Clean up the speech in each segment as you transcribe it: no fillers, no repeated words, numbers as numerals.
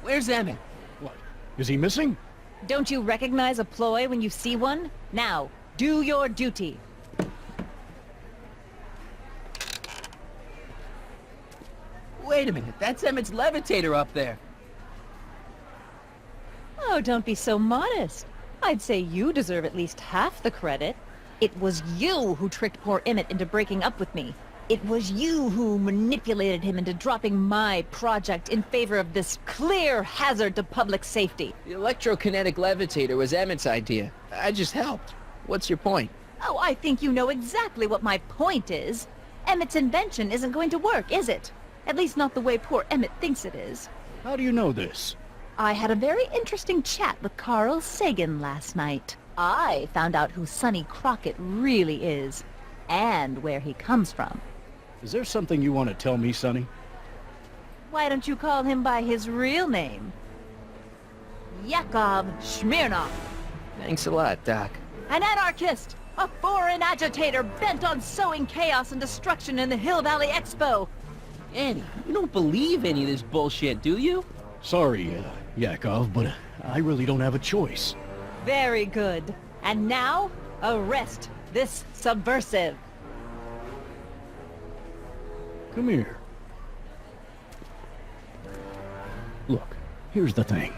Where's Emmett? What? Is he missing? Don't you recognize a ploy when you see one? Now, do your duty. Wait a minute, that's Emmett's levitator up there. Oh, don't be so modest. I'd say you deserve at least half the credit. It was you who tricked poor Emmett into breaking up with me. It was you who manipulated him into dropping my project in favor of this clear hazard to public safety. The electrokinetic levitator was Emmett's idea. I just helped. What's your point? Oh, I think you know exactly what my point is. Emmett's invention isn't going to work, is it? At least not the way poor Emmett thinks it is. How do you know this? I had a very interesting chat with Carl Sagan last night. I found out who Sonny Crockett really is, and where he comes from. Is there something you want to tell me, Sonny? Why don't you call him by his real name? Yakov Smirnoff. Thanks a lot, Doc. An anarchist! A foreign agitator bent on sowing chaos and destruction in the Hill Valley Expo! Annie, you don't believe any of this bullshit, do you? Sorry, Yakov, but I really don't have a choice. Very good. And now, arrest this subversive. Come here. Look, here's the thing.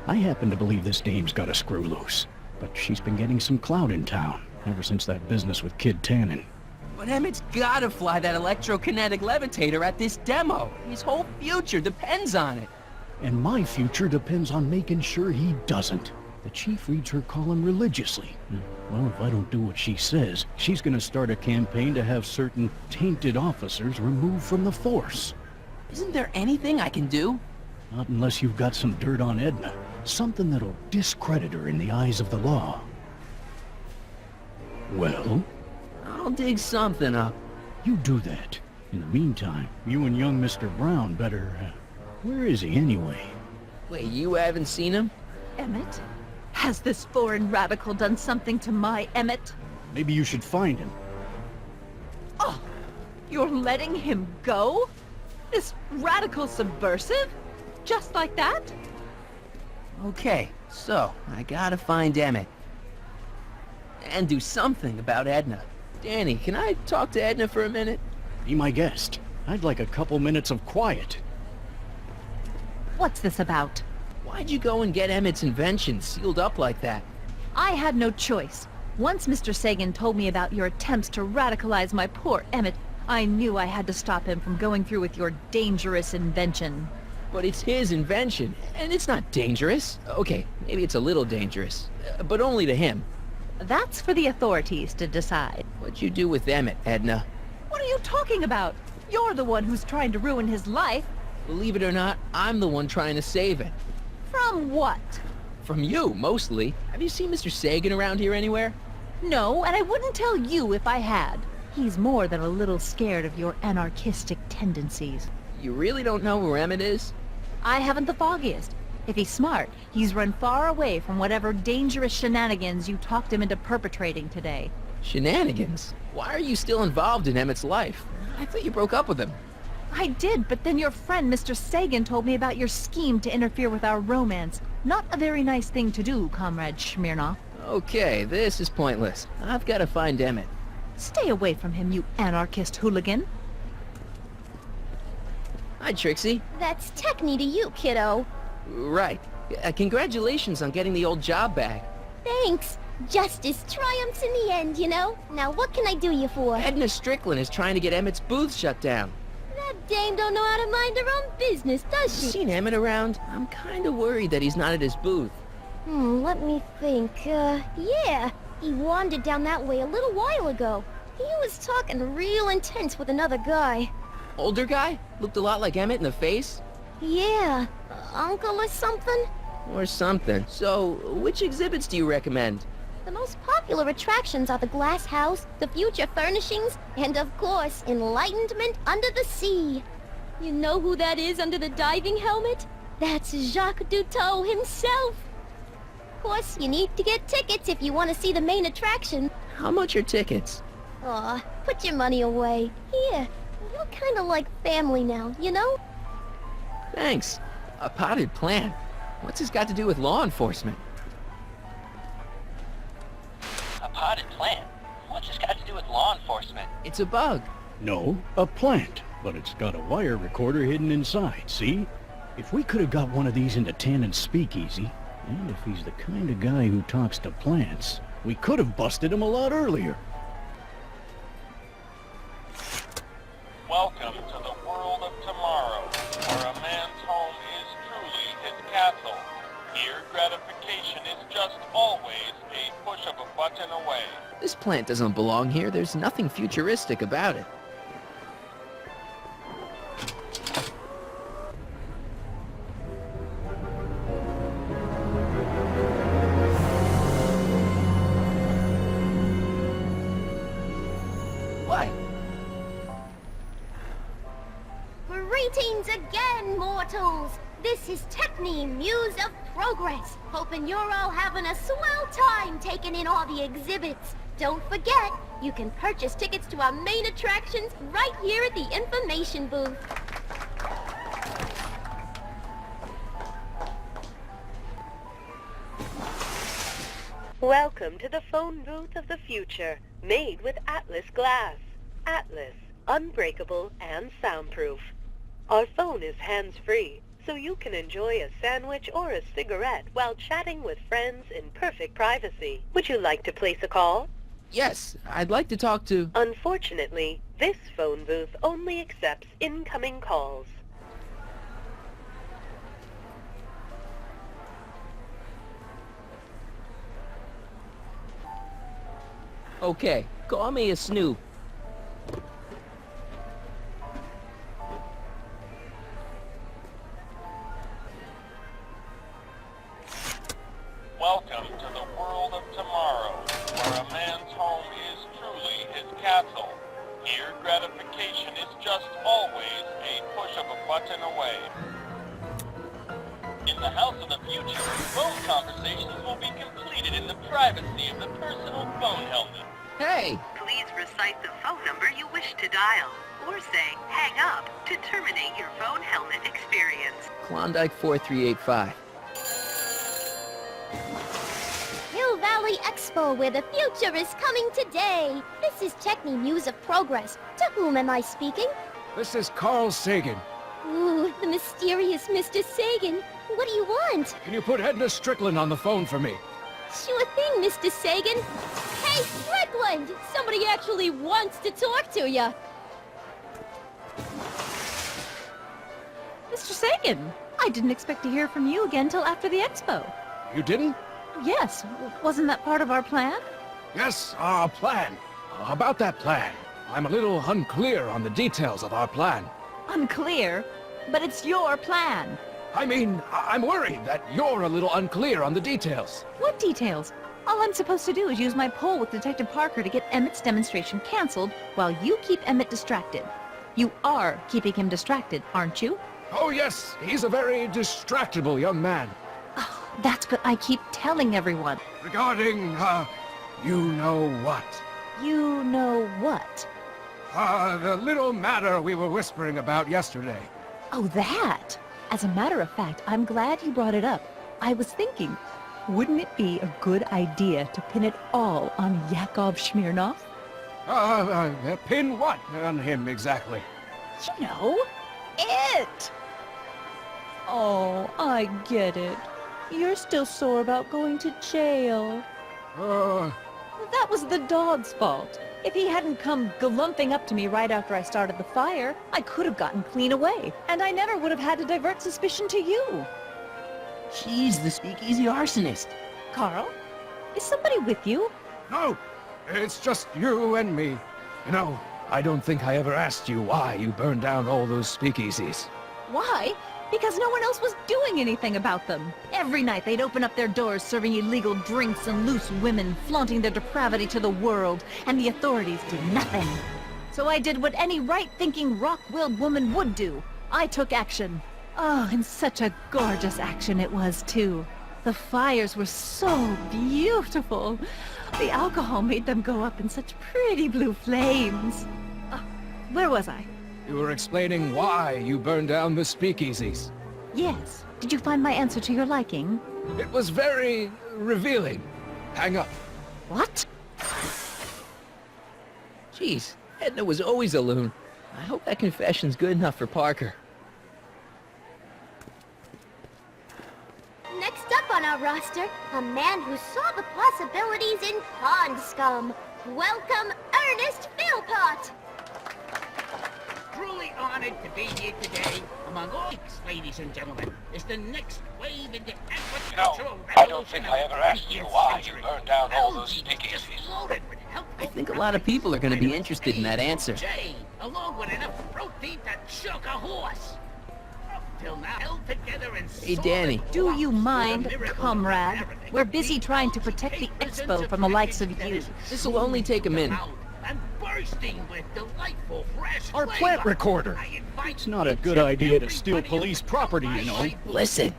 I happen to believe this dame's got a screw loose, but she's been getting some clout in town ever since that business with Kid Tannen. But Emmett's gotta fly that electrokinetic levitator at this demo. His whole future depends on it. And my future depends on making sure he doesn't. The chief reads her column religiously. Well, if I don't do what she says, she's gonna start a campaign to have certain tainted officers removed from the force. Isn't there anything I can do? Not unless you've got some dirt on Edna. Something that'll discredit her in the eyes of the law. Well? I'll dig something up. You do that. In the meantime, you and young Mr. Brown better... where is he anyway? Wait, you haven't seen him? Emmett? Has this foreign radical done something to my Emmett? Maybe you should find him. Oh! You're letting him go? This radical subversive? Just like that? Okay, so I gotta find Emmett. And do something about Edna. Danny, can I talk to Edna for a minute? Be my guest. I'd like a couple minutes of quiet. What's this about? Why'd you go and get Emmett's invention sealed up like that? I had no choice. Once Mr. Sagan told me about your attempts to radicalize my poor Emmett, I knew I had to stop him from going through with your dangerous invention. But it's his invention, and it's not dangerous. Okay, maybe it's a little dangerous, but only to him. That's for the authorities to decide. What'd you do with Emmett, Edna? What are you talking about? You're the one who's trying to ruin his life. Believe it or not, I'm the one trying to save it. From what? From you, mostly. Have you seen Mr. Sagan around here anywhere? No, and I wouldn't tell you if I had. He's more than a little scared of your anarchistic tendencies. You really don't know where Emmett is? I haven't the foggiest. If he's smart, he's run far away from whatever dangerous shenanigans you talked him into perpetrating today. Shenanigans? Why are you still involved in Emmett's life? I thought you broke up with him. I did, but then your friend Mr. Sagan told me about your scheme to interfere with our romance. Not a very nice thing to do, Comrade Smirnoff. Okay, this is pointless. I've got to find Emmett. Stay away from him, you anarchist hooligan. Hi, Trixie. That's techni to you, kiddo. Right. Congratulations on getting the old job back. Thanks. Justice triumphs in the end, you know? Now what can I do you for? Edna Strickland is trying to get Emmett's booth shut down. That dame don't know how to mind her own business, does she? Seen Emmett around? I'm kinda worried that he's not at his booth. Let me think. Yeah. He wandered down that way a little while ago. He was talking real intense with another guy. Older guy? Looked a lot like Emmett in the face? Yeah. Uncle or something? Or something. So, which exhibits do you recommend? The most popular attractions are the Glass House, the Future Furnishings, and of course, Enlightenment Under the Sea. You know who that is under the diving helmet? That's Jacques Cousteau himself. Of course, you need to get tickets if you want to see the main attraction. How much are tickets? Aw, put your money away. Here, you're kinda like family now, you know? Thanks. A potted plant? What's this got to do with law enforcement? A potted plant? What's this got to do with law enforcement? It's a bug. No, a plant, but it's got a wire recorder hidden inside, see? If we could have got one of these into Tannen's speakeasy, and if he's the kind of guy who talks to plants, we could have busted him a lot earlier. Welcome to the world of tomorrow, where a man's home is truly his castle. Here, gratification is just always a push of a button away. This plant doesn't belong here. There's nothing futuristic about it. What? Greetings again, mortals! This is Techne, Muse of Progress. Hoping you're all having a swell time taking in all the exhibits. Don't forget, you can purchase tickets to our main attractions right here at the information booth. Welcome to the phone booth of the future, made with Atlas glass. Atlas, unbreakable and soundproof. Our phone is hands-free, so you can enjoy a sandwich or a cigarette while chatting with friends in perfect privacy. Would you like to place a call? Yes, I'd like to talk to... Unfortunately, this phone booth only accepts incoming calls. Okay, call me a snoop. Welcome to the world of tomorrow, where a man's home is truly his castle. Here, gratification is just always a push of a button away. In the house of the future, phone conversations will be completed in the privacy of the personal phone helmet. Hey! Please recite the phone number you wish to dial, or say hang up to terminate your phone helmet experience. Klondike 4385. Hill Valley Expo, where the future is coming today. This is Techne, Muse of Progress. To whom am I speaking? This is Carl Sagan. Ooh, the mysterious Mr. Sagan. What do you want? Can you put Edna Strickland on the phone for me? Sure thing, Mr. Sagan. Hey, Strickland! Somebody actually wants to talk to you. Mr. Sagan, I didn't expect to hear from you again till after the expo. You didn't? Yes, wasn't that part of our plan? Yes, our plan. About that plan. I'm a little unclear on the details of our plan. Unclear, but it's your plan. I mean, I'm worried that you're a little unclear on the details. What details? All I'm supposed to do is use my poll with Detective Parker to get Emmett's demonstration canceled while you keep Emmett distracted. You are keeping him distracted, aren't you? Oh yes, he's a very distractible young man. Oh, that's what I keep telling everyone. Regarding, you know what? You know what? The little matter we were whispering about yesterday. Oh, that! As a matter of fact, I'm glad you brought it up. I was thinking, wouldn't it be a good idea to pin it all on Yakov Smirnov? Pin what on him exactly? You know, it! Oh, I get it. You're still sore about going to jail. That was the dog's fault. If he hadn't come galumping up to me right after I started the fire, I could have gotten clean away, and I never would have had to divert suspicion to you. She's the speakeasy arsonist. Carl, is somebody with you? No, it's just you and me. You know, I don't think I ever asked you why you burned down all those speakeasies. Why? Because no one else was doing anything about them. Every night they'd open up their doors serving illegal drinks and loose women, flaunting their depravity to the world, and the authorities did nothing. So I did what any right-thinking, rock-willed woman would do. I took action. Oh, and such a gorgeous action it was, too. The fires were so beautiful. The alcohol made them go up in such pretty blue flames. Where was I? You were explaining why you burned down the speakeasies. Yes. Did you find my answer to your liking? It was very revealing. Hang up. What? Jeez, Edna was always a loon. I hope that confession's good enough for Parker. Next up on our roster, a man who saw the possibilities in pond scum. Welcome, Ernest Philpott! Truly honored to be here today among all geeks, ladies and gentlemen. It's the next wave in the agricultural revolution. I don't think I ever asked you why you burned down all those speakeasies. I think a lot of people are going to be interested in that answer. Along with enough protein to choke a horse. Up till now, held together and Hey, Danny. Do you mind, comrade? We're busy trying to protect the expo from the likes of you. This'll only take a minute. And bursting with delightful fresh Our flavor. plant recorder. I invite It's not a good idea to steal police property, you know. Listen.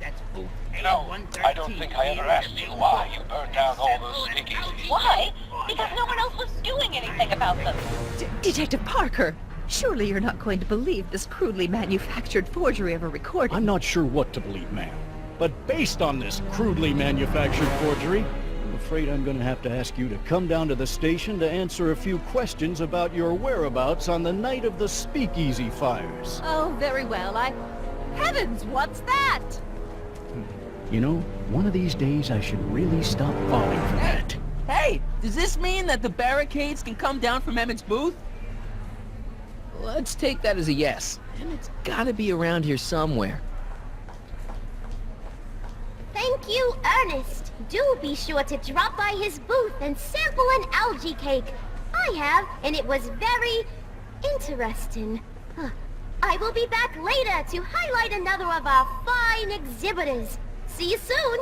I don't think I ever asked you why you burned down all those speakeasies. Why? Because no one else was doing anything about them. Detective Parker, surely you're not going to believe this crudely manufactured forgery of a recording. I'm not sure what to believe, ma'am. But based on this crudely manufactured forgery, I'm afraid I'm going to have to ask you to come down to the station to answer a few questions about your whereabouts on the night of the speakeasy fires. Oh, very well. Heavens, what's that? You know, one of these days I should really stop falling for that. Hey, does this mean that the barricades can come down from Emmett's booth? Let's take that as a yes. Emmett's gotta be around here somewhere. Thank you, Ernest. Do be sure to drop by his booth and sample an algae cake. I have, and it was very interesting. I will be back later to highlight another of our fine exhibitors. See you soon!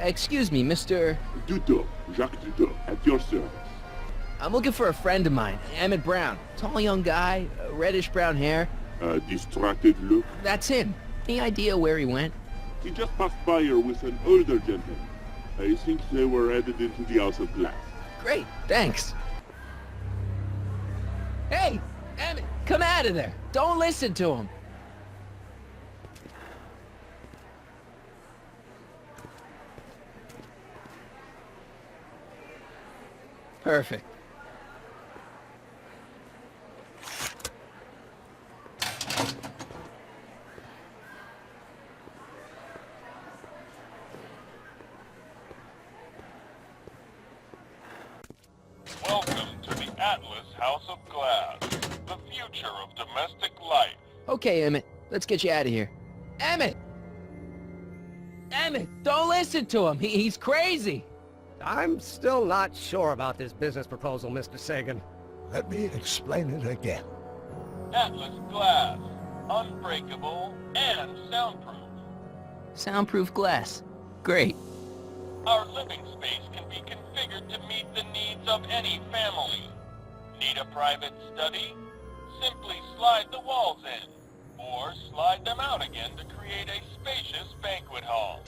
Excuse me, Mr. Duto, Jacques Duto, at your service. I'm looking for a friend of mine, Emmett Brown. Tall young guy, reddish-brown hair. Distracted look. That's him. Any idea where he went? He just passed by here with an older gentleman. I think they were headed into the House of Glass. Great, thanks. Hey, Emmett, come out of there. Don't listen to him. Perfect. Welcome to the Atlas House of Glass, the future of domestic life. Okay, Emmett, let's get you out of here. Emmett! Emmett, don't listen to him. He's crazy. I'm still not sure about this business proposal, Mr. Sagan. Let me explain it again. Atlas glass, unbreakable and soundproof. Soundproof glass. Great. Our living space can be configured to meet the needs of any family. Need a private study? Simply slide the walls in, or slide them out again to create a spacious banquet hall.